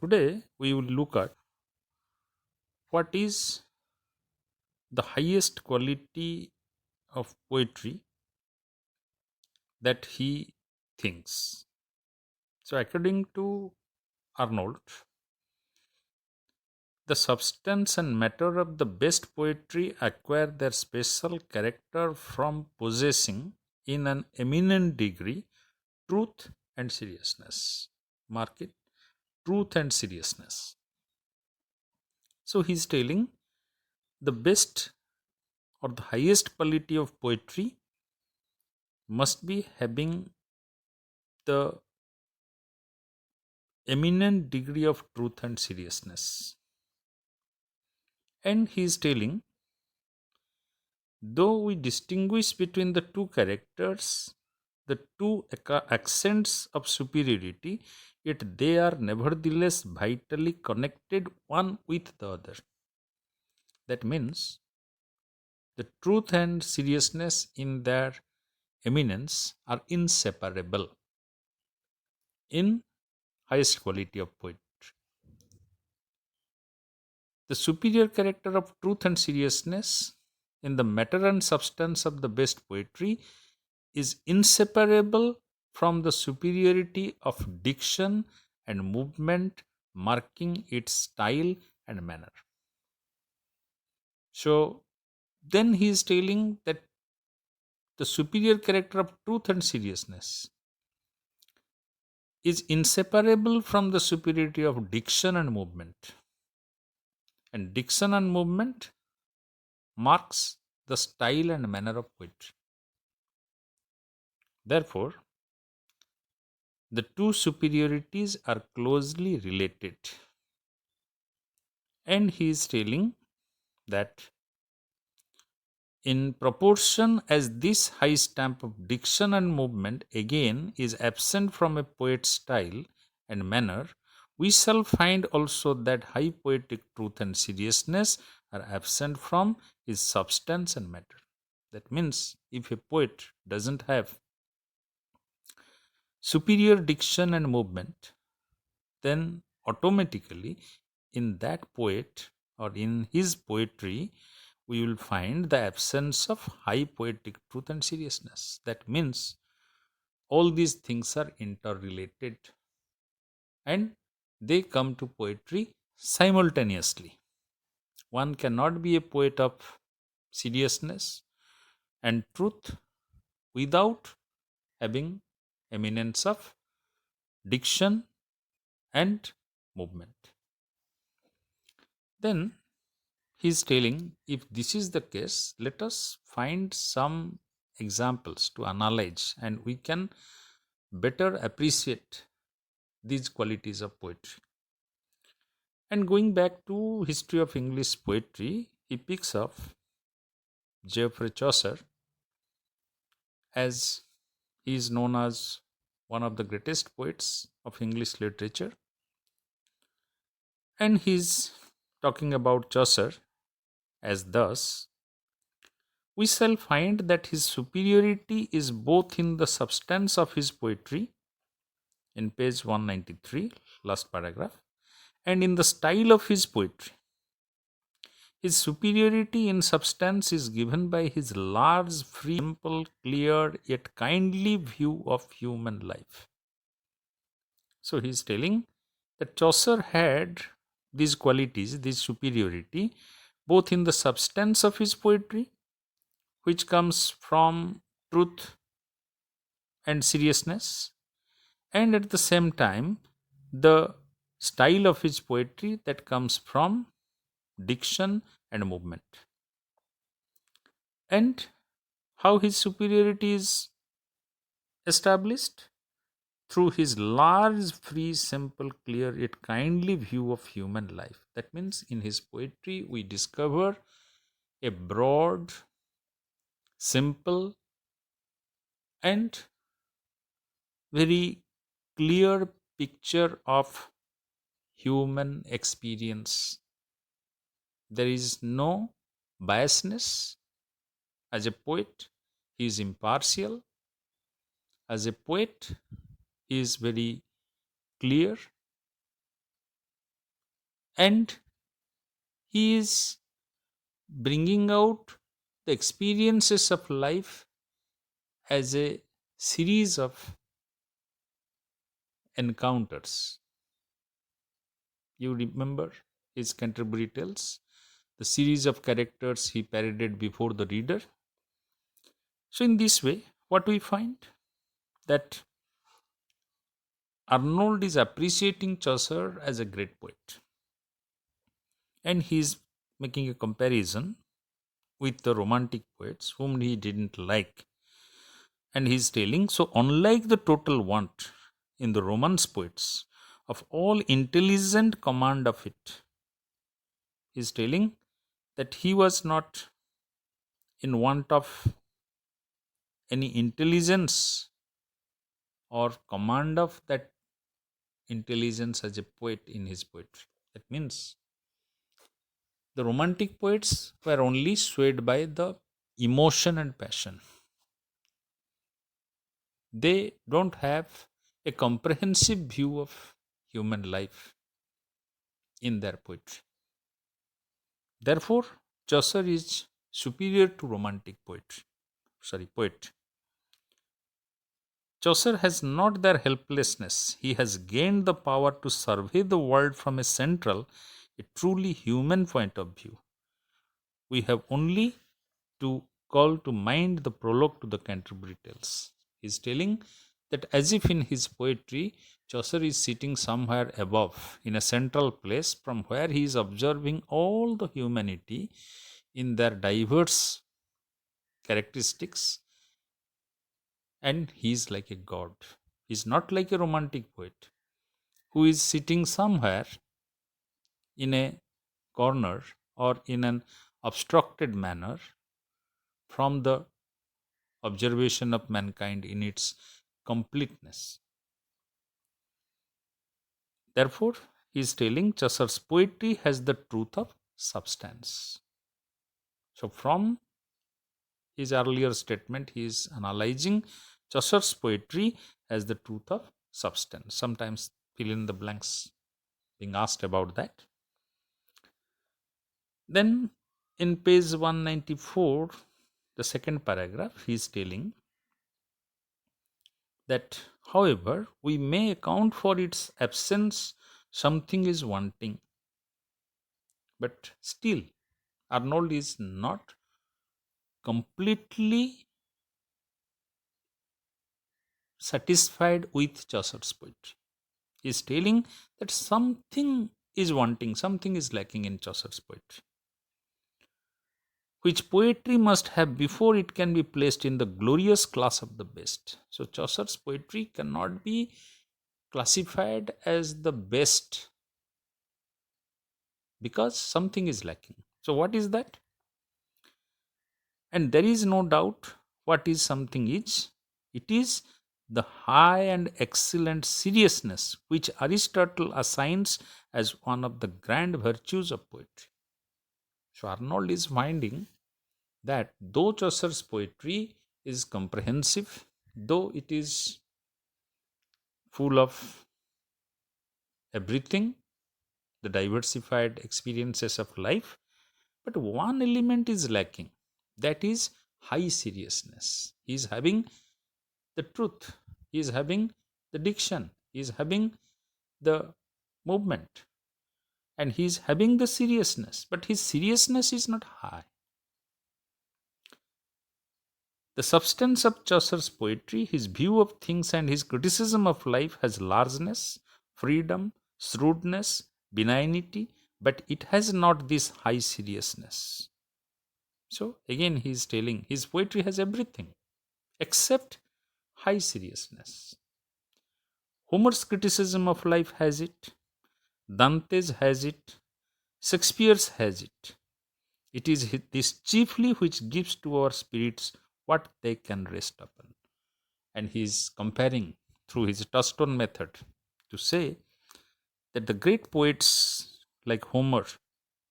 Today we will look at what is the highest quality of poetry that he thinks. So, according to Arnold, the substance and matter of the best poetry acquire their special character from possessing, in an eminent degree, truth and seriousness. Mark it, truth and seriousness. So, he is telling the best or the highest quality of poetry must be having the eminent degree of truth and seriousness. And he is telling, though we distinguish between the two characters, the two accents of superiority, yet they are nevertheless vitally connected one with the other. That means the truth and seriousness in their eminence are inseparable in highest quality of poetry. The superior character of truth and seriousness in the matter and substance of the best poetry is inseparable from the superiority of diction and movement, marking its style and manner. So, then he is telling that the superior character of truth and seriousness is inseparable from the superiority of diction and movement. And diction and movement marks the style and manner of poetry. Therefore, the two superiorities are closely related. And he is telling that in proportion as this high stamp of diction and movement again is absent from a poet's style and manner, we shall find also that high poetic truth and seriousness are absent from his substance and matter. That means if a poet doesn't have superior diction and movement, then automatically in that poet or in his poetry, we will find the absence of high poetic truth and seriousness. That means all these things are interrelated and they come to poetry simultaneously. One cannot be a poet of seriousness and truth without having eminence of diction and movement. Then he is telling, if this is the case, let us find some examples to analyze and we can better appreciate these qualities of poetry. And going back to history of English poetry, he picks up Geoffrey Chaucer, as he is known as one of the greatest poets of English literature. And he's talking about Chaucer as thus: we shall find that his superiority is both in the substance of his poetry, in page 193, last paragraph, and in the style of his poetry. His superiority in substance is given by his large, free, simple, clear, yet kindly view of human life. So he is telling that Chaucer had these qualities, this superiority, both in the substance of his poetry, which comes from truth and seriousness, and at the same time, the style of his poetry that comes from diction and movement. And how his superiority is established? Through his large, free, simple, clear, yet kindly view of human life. That means in his poetry, we discover a broad, simple, and very clear picture of human experience. There is no biasness. As a poet, he is impartial. As a poet, he is very clear And he is bringing out the experiences of life as a series of encounters. You remember his Canterbury Tales, the series of characters he paraded before the reader. So, in this way, what we find that Arnold is appreciating Chaucer as a great poet, and he is making a comparison with the romantic poets whom he didn't like. And he's telling, so unlike the total want in the Romance poets of all intelligent command of it, he's telling that he was not in want of any intelligence or command of that intelligence as a poet in his poetry. That means the romantic poets were only swayed by the emotion and passion. They don't have a comprehensive view of human life in their poetry. Therefore, Chaucer is superior to romantic poetry. Poet. Chaucer has not their helplessness. He has gained the power to survey the world from a central, a truly human point of view. We have only to call to mind the prologue to the Canterbury Tales. He is telling that as if in his poetry, Chaucer is sitting somewhere above in a central place from where he is observing all the humanity in their diverse characteristics, and he is like a god. He is not like a romantic poet who is sitting somewhere in a corner or in an obstructed manner from the observation of mankind in its completeness. Therefore, he is telling Chaucer's poetry has the truth of substance. So, from his earlier statement, he is analyzing Chaucer's poetry as the truth of substance. Sometimes fill in the blanks being asked about that. Then, in page 194, the second paragraph, he is telling that, however, we may account for its absence, something is wanting. But still, Arnold is not completely satisfied with Chaucer's poetry. He is telling that something is wanting, something is lacking in Chaucer's poetry, which poetry must have before it can be placed in the glorious class of the best. So, Chaucer's poetry cannot be classified as the best because something is lacking. So, what is that? And there is no doubt what is something is. It is the high and excellent seriousness which Aristotle assigns as one of the grand virtues of poetry. So, Arnold is finding that though Chaucer's poetry is comprehensive, though it is full of everything, the diversified experiences of life, but one element is lacking, that is high seriousness. He is having the truth, he is having the diction, he is having the movement, and he is having the seriousness, but his seriousness is not high. The substance of Chaucer's poetry, his view of things, and his criticism of life has largeness, freedom, shrewdness, benignity, but it has not this high seriousness. So, again, he is telling his poetry has everything except high seriousness. Homer's criticism of life has it, Dante's has it, Shakespeare's has it. It is this chiefly which gives to our spirits what they can rest upon. And he is comparing through his touchstone method to say that the great poets like Homer,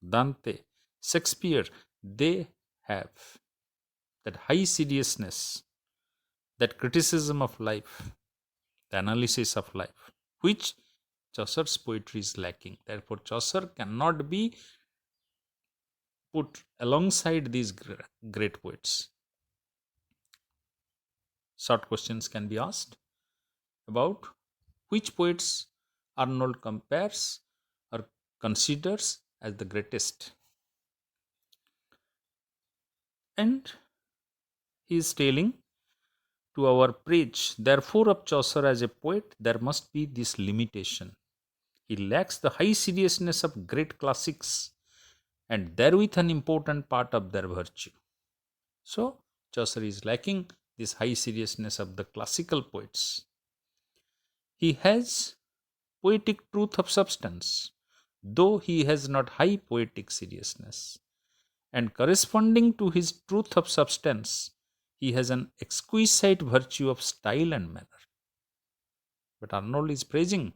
Dante, Shakespeare, they have that high seriousness, that criticism of life, the analysis of life, which Chaucer's poetry is lacking. Therefore, Chaucer cannot be put alongside these great poets. Short questions can be asked about which poets Arnold compares or considers as the greatest. And he is telling to our praise, therefore, of Chaucer as a poet, there must be this limitation. He lacks the high seriousness of great classics and therewith an important part of their virtue. So, Chaucer is lacking this high seriousness of the classical poets. He has poetic truth of substance, though he has not high poetic seriousness. And corresponding to his truth of substance, he has an exquisite virtue of style and manner. But Arnold is praising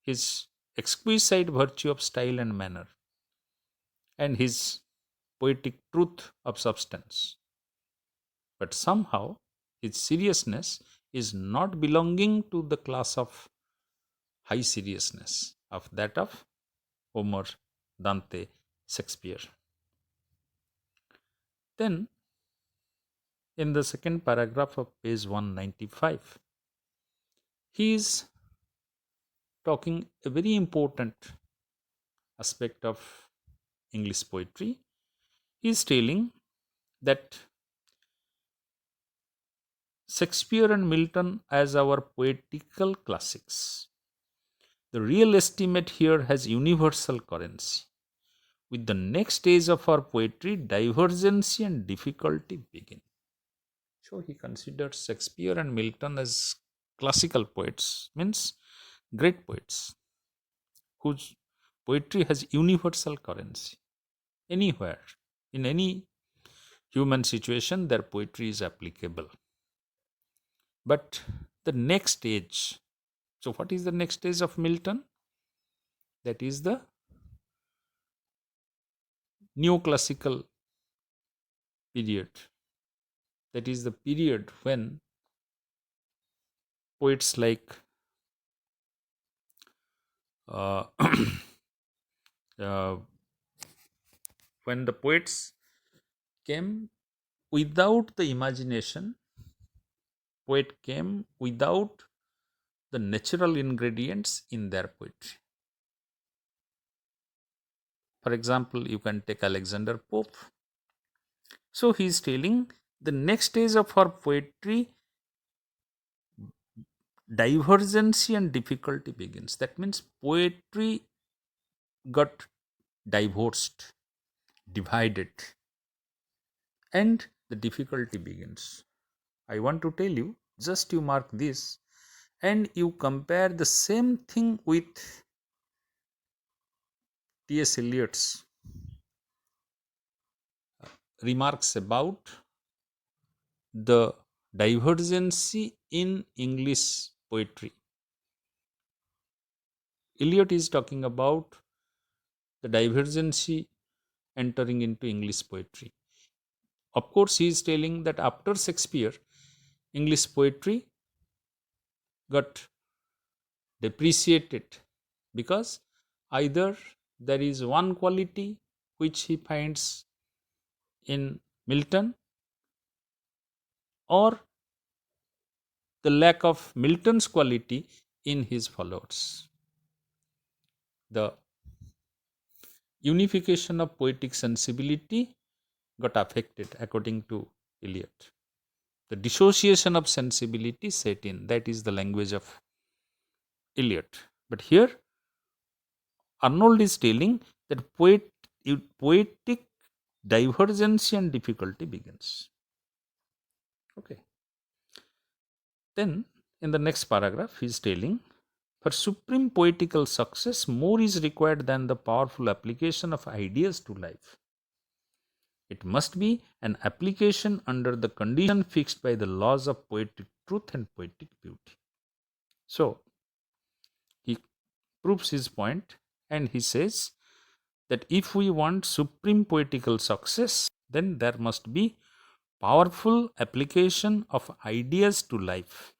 his exquisite virtue of style and manner and his poetic truth of substance. But somehow his seriousness is not belonging to the class of high seriousness of that of Homer, Dante, Shakespeare. Then, in the second paragraph of page 195, he is talking a very important aspect of English poetry. He is telling that Shakespeare and Milton as our poetical classics. The real estimate here has universal currency. With the next stage of our poetry, divergency and difficulty begin. So he considers Shakespeare and Milton as classical poets, means great poets, whose poetry has universal currency. Anywhere, in any human situation, their poetry is applicable. But the next stage, so what is the next stage of Milton? That is the neoclassical period. That is the period when poets like uh, uh, when the poets came without the imagination, poet came without the natural ingredients in their poetry. For example, you can take Alexander Pope. So he is telling the next stage of our poetry, divergency and difficulty begins. That means poetry got divorced, divided, and the difficulty begins. I want to tell you, just you mark this and you compare the same thing with T.S. Eliot's remarks about the divergency in English poetry. Eliot is talking about the divergency entering into English poetry. Of course, he is telling that after Shakespeare, English poetry got depreciated because either there is one quality which he finds in Milton, or the lack of Milton's quality in his followers. The unification of poetic sensibility got affected according to Eliot. The dissociation of sensibility set in. That is the language of Eliot. But here, Arnold is telling that poetic divergence and difficulty begins. Okay. Then, in the next paragraph, he is telling, for supreme poetical success, more is required than the powerful application of ideas to life. It must be an application under the condition fixed by the laws of poetic truth and poetic beauty. So, he proves his point and he says that if we want supreme poetical success, then there must be powerful application of ideas to life.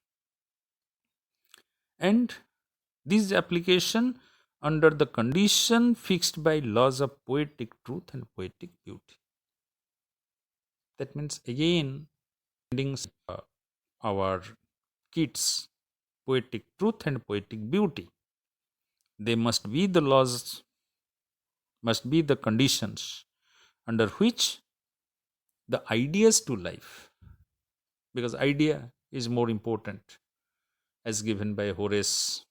And This application under the condition fixed by laws of poetic truth and poetic beauty. That means again, uh, our kids poetic truth and poetic beauty. They must be the laws, must be the conditions under which the ideas to life, because idea is more important as given by Horace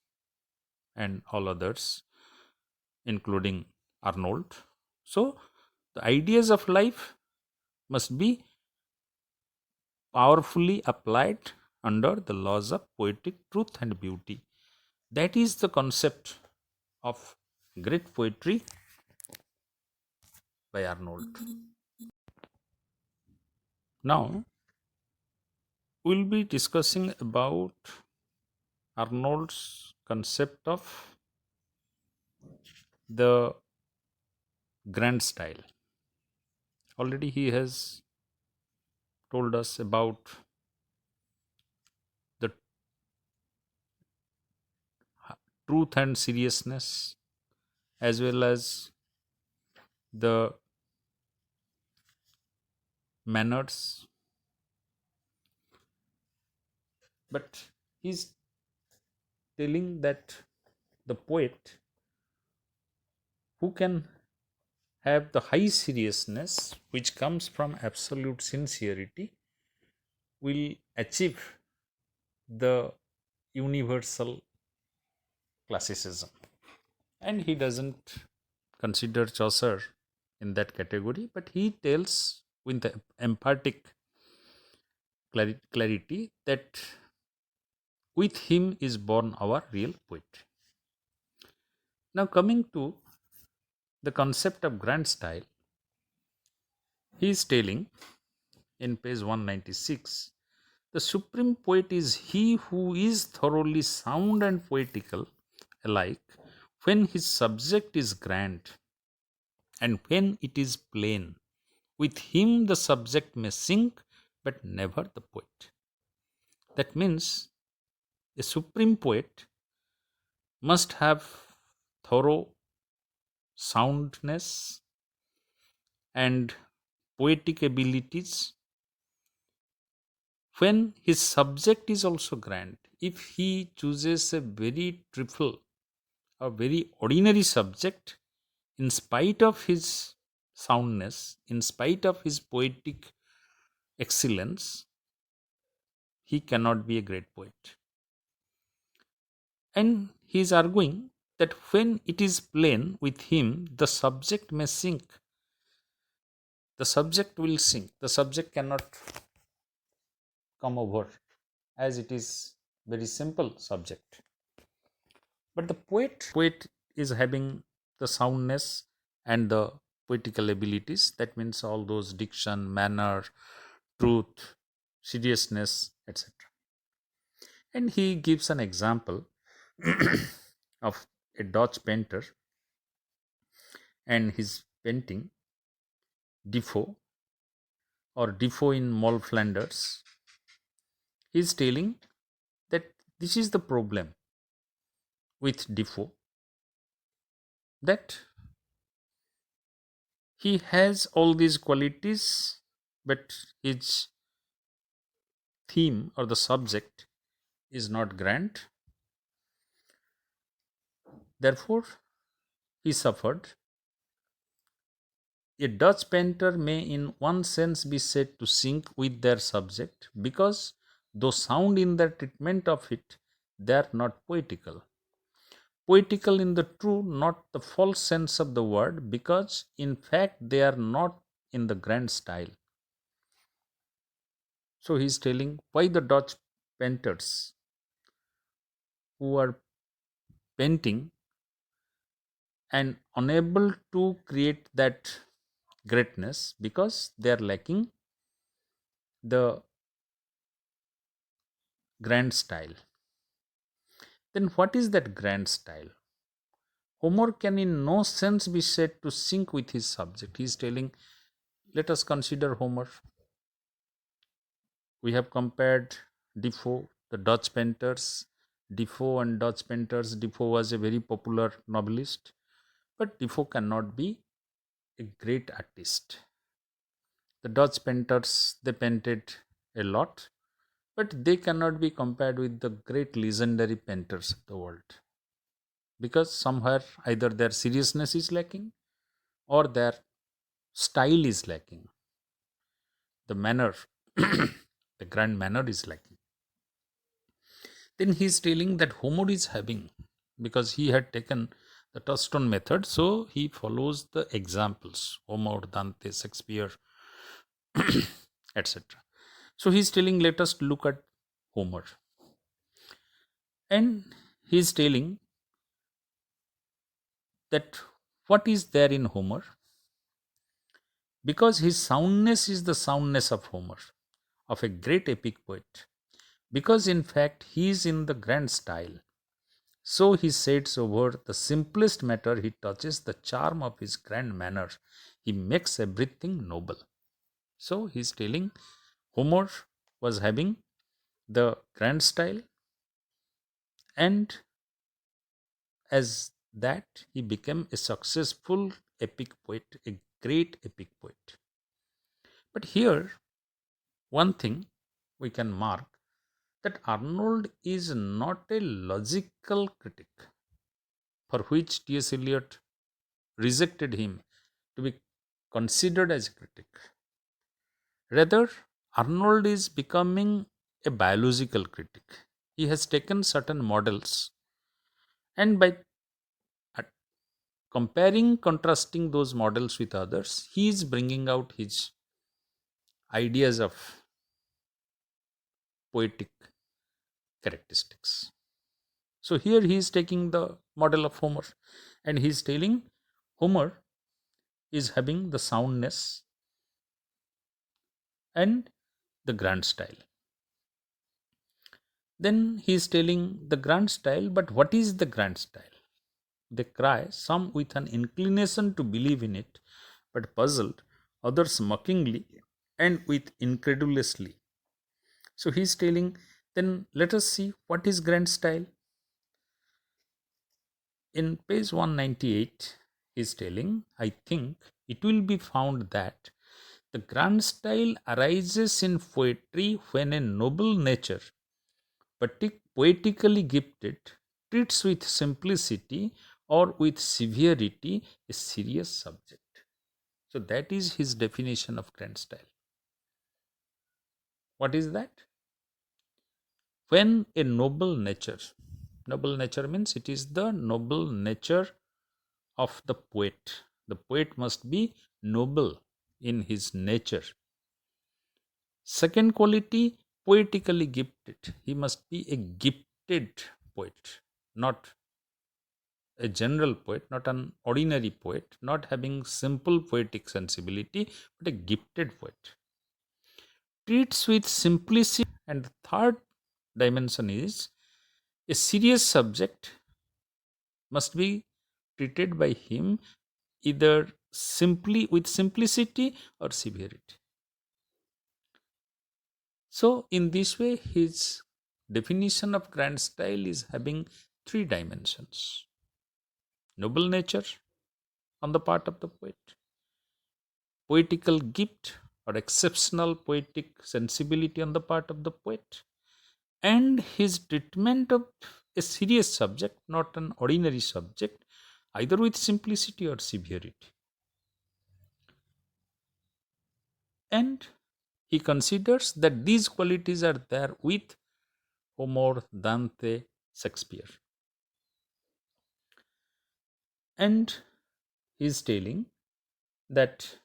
and all others, including Arnold. So, the ideas of life must be powerfully applied under the laws of poetic truth and beauty. That is the concept of great poetry by Arnold. Now, we'll be discussing about Arnold's concept of the grand style. Already he has told us about the truth and seriousness, as well as the manners, but he's telling that the poet who can have the high seriousness which comes from absolute sincerity will achieve the universal classicism. And he doesn't consider Chaucer in that category, but he tells with the emphatic clarity that with him is born our real poetry. Now, coming to the concept of grand style, he is telling in page 196, the supreme poet is he who is thoroughly sound and poetical alike when his subject is grand and when it is plain. With him, the subject may sink, but never the poet. That means a supreme poet must have thorough soundness and poetic abilities when his subject is also grand. If he chooses a very trivial or very ordinary subject, in spite of his soundness, in spite of his poetic excellence, he cannot be a great poet. And he is arguing that when it is plain with him, the subject may sink. The subject will sink. The subject cannot come over, as it is very simple subject. But the poet is having the soundness and the poetical abilities. That means all those diction, manner, truth, seriousness, etc. And he gives an example of a Dutch painter and his painting Defoe or Defoe in Mall Flanders. He is telling that this is the problem with Defoe, that he has all these qualities, but his theme or the subject is not grand. Therefore, he suffered. A Dutch painter may, in one sense, be said to sink with their subject because, though sound in their treatment of it, they are not poetical. Poetical in the true, not the false sense of the word, because in fact they are not in the grand style. So he is telling why the Dutch painters who are painting and unable to create that greatness because they are lacking the grand style. Then what is that grand style? Homer can in no sense be said to sync with his subject. He is telling, let us consider Homer. We have compared Defoe, the Dutch painters, Defoe and Dutch painters. Defoe was a very popular novelist, but Defoe cannot be a great artist. The Dutch painters, they painted a lot, but they cannot be compared with the great legendary painters of the world, because somewhere either their seriousness is lacking or their style is lacking. The manner, the grand manner is lacking. Then he is telling that Homer is having, because he had taken the touchstone method, so he follows the examples Homer, Dante, Shakespeare, etc. So he is telling, let us look at Homer. And he is telling that what is there in Homer, because his soundness is the soundness of Homer, of a great epic poet, because in fact he is in the grand style. So he sets over the simplest matter, he touches the charm of his grand manner, he makes everything noble. So he is telling Homer was having the grand style, and as that he became a successful epic poet, a great epic poet. But here, one thing we can mark, that Arnold is not a logical critic, for which T.S. Eliot rejected him to be considered as a critic. Rather, Arnold is becoming a biological critic. He has taken certain models, and by uh, comparing, contrasting those models with others, he is bringing out his ideas of poetic characteristics. So here he is taking the model of Homer, and he is telling Homer is having the soundness and the grand style. Then he is telling the grand style, but what is the grand style? They cry, some with an inclination to believe in it, but puzzled, others mockingly and with incredulously. So he is telling, then let us see what is grand style. In page 198, he is telling, I think it will be found that the grand style arises in poetry when a noble nature, poetically gifted, treats with simplicity or with severity a serious subject. So that is his definition of grand style. What is that? When a noble nature means it is the noble nature of the poet. The poet must be noble in his nature. Second quality, poetically gifted. He must be a gifted poet, not a general poet, not an ordinary poet, not having simple poetic sensibility, but a gifted poet. Treats with simplicity. And the third dimension is a serious subject must be treated by him either simply with simplicity or severity. So, in this way, his definition of grand style is having three dimensions: noble nature on the part of the poet, poetical gift or exceptional poetic sensibility on the part of the poet, and his treatment of a serious subject, not an ordinary subject, either with simplicity or severity. And he considers that these qualities are there with Homer, Dante, Shakespeare. And he is telling that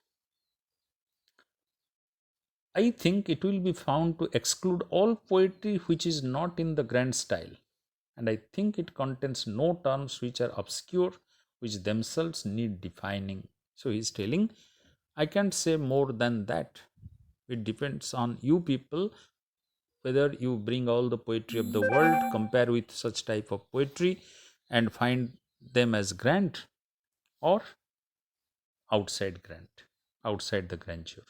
I think it will be found to exclude all poetry which is not in the grand style, and I think it contains no terms which are obscure, which themselves need defining. So he is telling, I can't say more than that. It depends on you people whether you bring all the poetry of the world, compare with such type of poetry, and find them as grand or outside grand, outside the grandeur.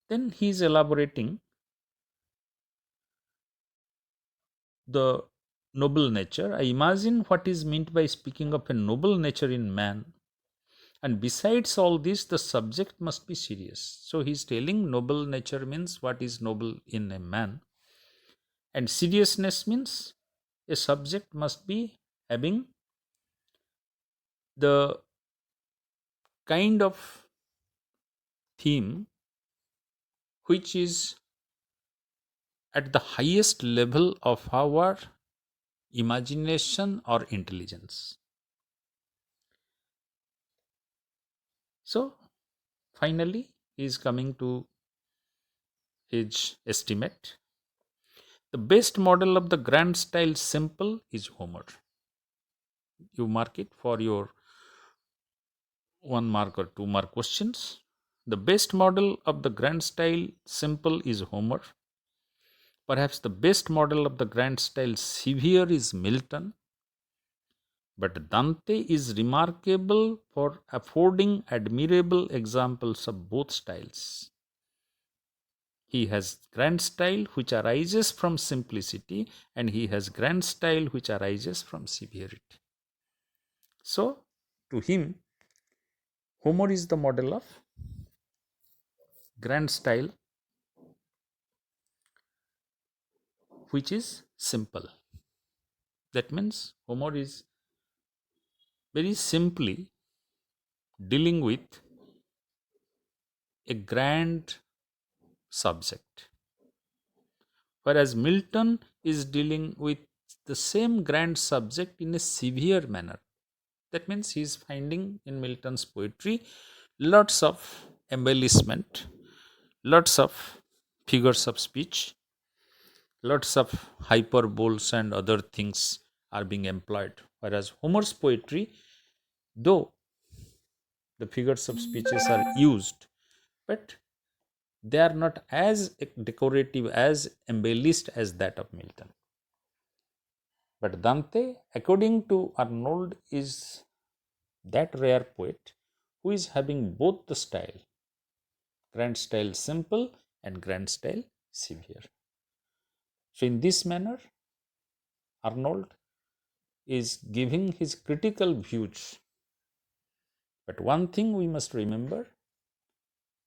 Then he is elaborating the noble nature, I imagine what is meant by speaking of a noble nature in man. And besides all this, the subject must be serious. So he's telling noble nature means what is noble in a man. And seriousness means a subject must be having the kind of theme which is at the highest level of our imagination or intelligence. So finally, he is coming to his estimate. The best model of the grand style simple is Homer. You mark it for your 1 mark or 2 mark questions. The best model of the grand style simple is Homer. Perhaps the best model of the grand style severe is Milton. But Dante is remarkable for affording admirable examples of both styles. He has grand style which arises from simplicity, and he has grand style which arises from severity. So, to him, Homer is the model of grand style which is simple. That means Homer is very simply dealing with a grand subject, whereas Milton is dealing with the same grand subject in a severe manner. That means he is finding in Milton's poetry lots of embellishment, lots of figures of speech, lots of hyperboles and other things are being employed. Whereas Homer's poetry, though the figures of speeches are used, but they are not as decorative, as embellished as that of Milton. But Dante, according to Arnold, is that rare poet who is having both the style, grand style simple and grand style severe. So, in this manner, Arnold is giving his critical views. But one thing we must remember,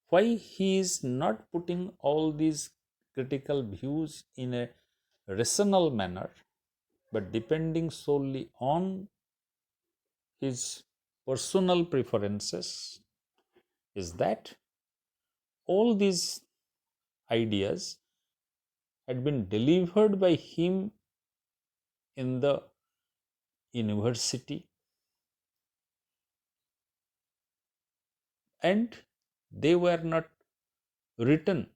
why he is not putting all these critical views in a rational manner, but depending solely on his personal preferences, is that all these ideas had been delivered by him in the university, and they were not written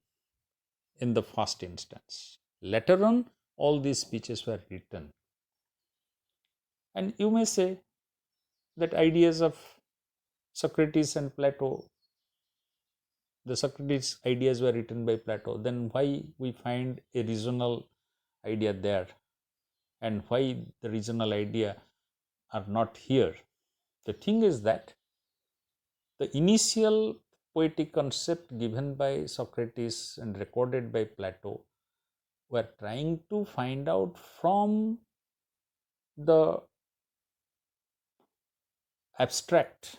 in the first instance. Later on, all these speeches were written. And you may say that ideas of Socrates and Plato, the Socrates ideas were written by Plato, then why we find a regional idea there, and why the regional idea are not here? The thing is that the initial poetic concept given by Socrates and recorded by Plato were trying to find out from the abstract.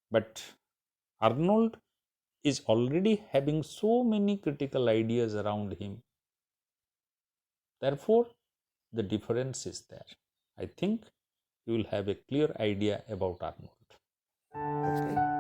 But Arnold is already having so many critical ideas around him. Therefore, the difference is there. I think you will have a clear idea about Arnold. Okay.